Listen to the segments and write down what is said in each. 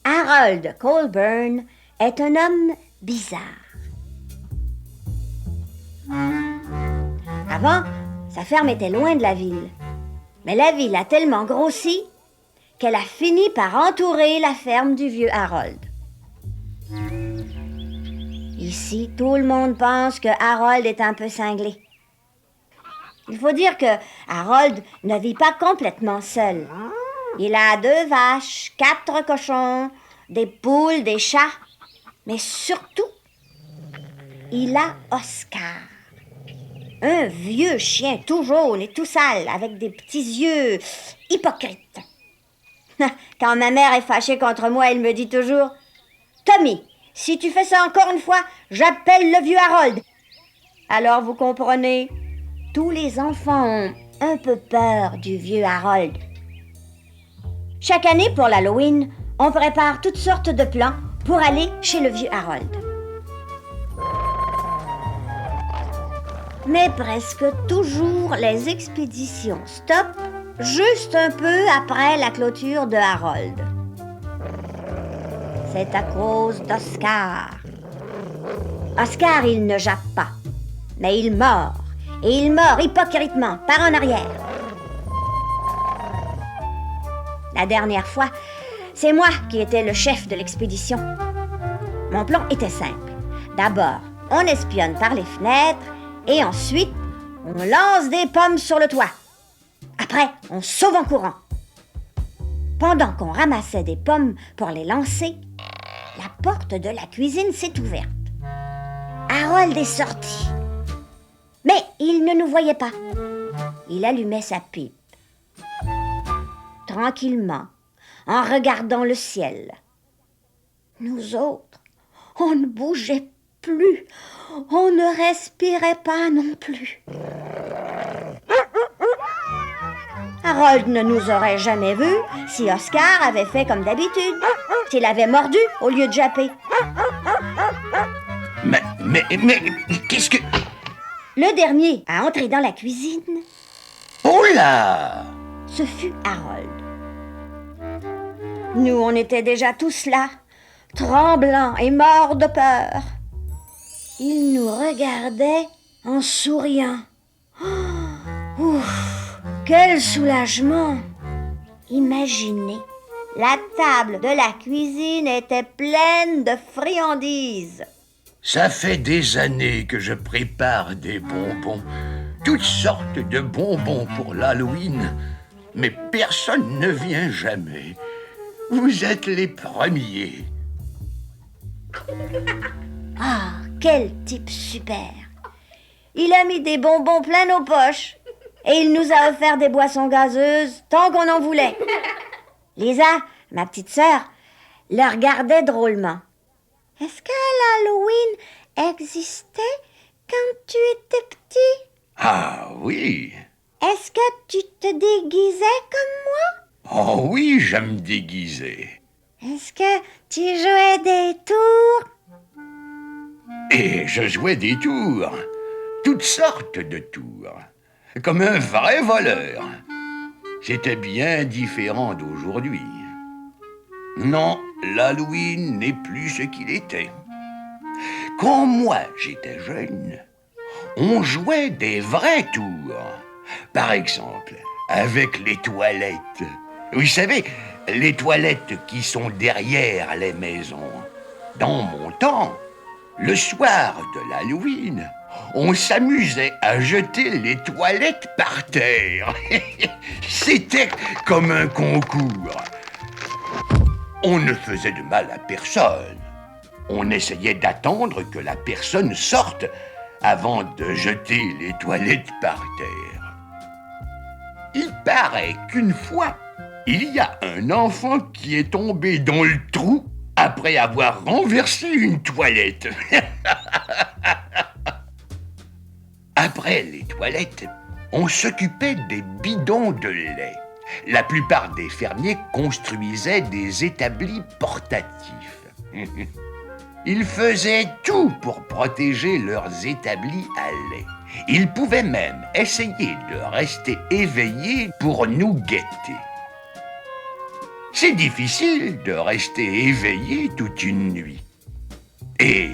Harold Colburn est un homme bizarre. Avant, sa ferme était loin de la ville. Mais la ville a tellement grossi qu'elle a fini par entourer la ferme du vieux Harold. Ici, tout le monde pense que Harold est un peu cinglé. Il faut dire que Harold ne vit pas complètement seul. Il a 2 vaches, 4 cochons, des poules, des chats. Mais surtout, il a Oscar. Un vieux chien tout jaune et tout sale, avec des petits yeux hypocrites. Quand ma mère est fâchée contre moi, elle me dit toujours « Tommy, si tu fais ça encore une fois, j'appelle le vieux Harold. » Alors vous comprenez, tous les enfants ont un peu peur du vieux Harold. Chaque année pour l'Halloween, on prépare toutes sortes de plans pour aller chez le vieux Harold. Mais presque toujours, les expéditions stoppent juste un peu après la clôture de Harold. C'est à cause d'Oscar. Oscar, il ne jappe pas, mais il mord. Et il mord hypocritement, par en arrière. La dernière fois, c'est moi qui étais le chef de l'expédition. Mon plan était simple. D'abord, on espionne par les fenêtres et ensuite, on lance des pommes sur le toit. Après, on sauve en courant. Pendant qu'on ramassait des pommes pour les lancer, la porte de la cuisine s'est ouverte. Harold est sorti. Mais il ne nous voyait pas. Il allumait sa pipe. Tranquillement, en regardant le ciel. Nous autres, on ne bougeait plus. On ne respirait pas non plus. Harold ne nous aurait jamais vus si Oscar avait fait comme d'habitude, s'il avait mordu au lieu de japper. Mais, qu'est-ce que... Le dernier à entrer dans la cuisine, Oh là! ce fut Harold. Nous, on était déjà tous là, tremblants et morts de peur. Il nous regardait en souriant. Oh, ouf, quel soulagement! Imaginez, la table de la cuisine était pleine de friandises. Ça fait des années que je prépare des bonbons, toutes sortes de bonbons pour l'Halloween, mais personne ne vient jamais. Vous êtes les premiers. Ah, quel type super! Il a mis des bonbons plein nos poches et il nous a offert des boissons gazeuses tant qu'on en voulait. Lisa, ma petite sœur, le regardait drôlement. Est-ce que l'Halloween existait quand tu étais petit? Ah oui. Est-ce que tu te déguisais comme moi? Oh oui, j'aime déguiser. Est-ce que tu jouais des tours? Et je jouais des tours, toutes sortes de tours, comme un vrai voleur. C'était bien différent d'aujourd'hui. Non, l'Halloween n'est plus ce qu'il était. Quand moi j'étais jeune, on jouait des vrais tours. Par exemple, avec les toilettes. Vous savez, les toilettes qui sont derrière les maisons. Dans mon temps, le soir de l'Halloween, on s'amusait à jeter les toilettes par terre. C'était comme un concours. On ne faisait de mal à personne. On essayait d'attendre que la personne sorte avant de jeter les toilettes par terre. Il paraît qu'une fois, il y a un enfant qui est tombé dans le trou après avoir renversé une toilette. Après les toilettes, on s'occupait des bidons de lait. La plupart des fermiers construisaient des établis portatifs. Ils faisaient tout pour protéger leurs établis à lait. Ils pouvaient même essayer de rester éveillés pour nous guetter. C'est difficile de rester éveillé toute une nuit. Et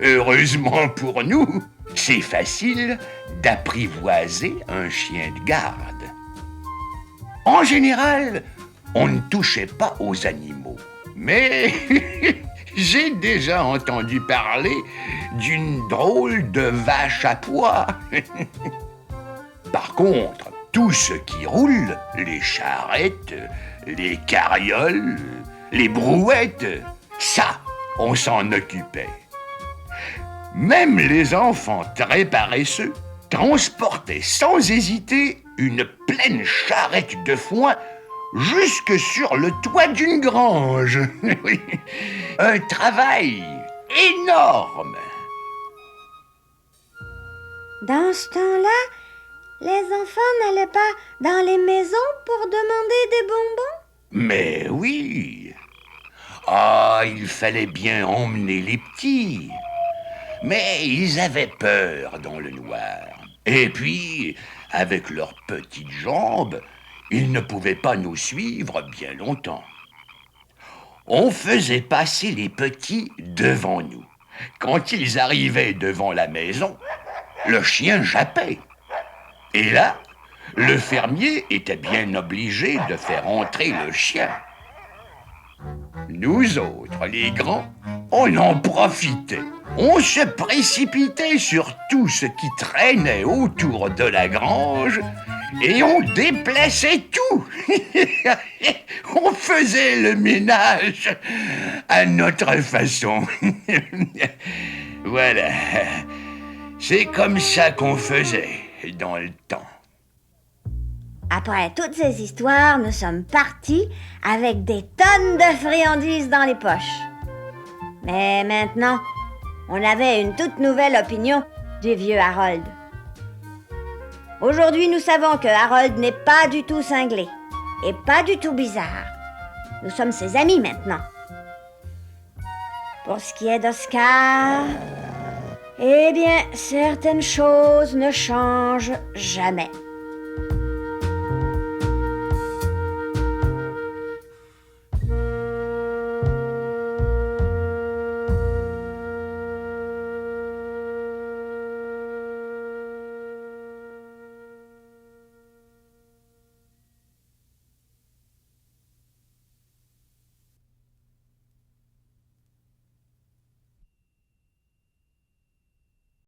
heureusement pour nous, c'est facile d'apprivoiser un chien de garde. En général, on ne touchait pas aux animaux. Mais j'ai déjà entendu parler d'une drôle de vache à pois. Par contre, tout ce qui roule, les charrettes, les carrioles, les brouettes, ça, on s'en occupait. Même les enfants très paresseux transportaient sans hésiter une pleine charrette de foin jusque sur le toit d'une grange. Un travail énorme. Dans ce temps-là, les enfants n'allaient pas dans les maisons pour demander des bonbons? Mais oui. Ah, il fallait bien emmener les petits. Mais ils avaient peur dans le noir. Et puis, avec leurs petites jambes, ils ne pouvaient pas nous suivre bien longtemps. On faisait passer les petits devant nous. Quand ils arrivaient devant la maison, le chien jappait. Et là, le fermier était bien obligé de faire entrer le chien. Nous autres, les grands, on en profitait. On se précipitait sur tout ce qui traînait autour de la grange et on déplaçait tout. On faisait le ménage à notre façon. Voilà. C'est comme ça qu'on faisait dans le temps. Après toutes ces histoires, nous sommes partis avec des tonnes de friandises dans les poches. Mais maintenant, on avait une toute nouvelle opinion du vieux Harold. Aujourd'hui, nous savons que Harold n'est pas du tout cinglé et pas du tout bizarre. Nous sommes ses amis maintenant. Pour ce qui est d'Oscar, eh bien, certaines choses ne changent jamais.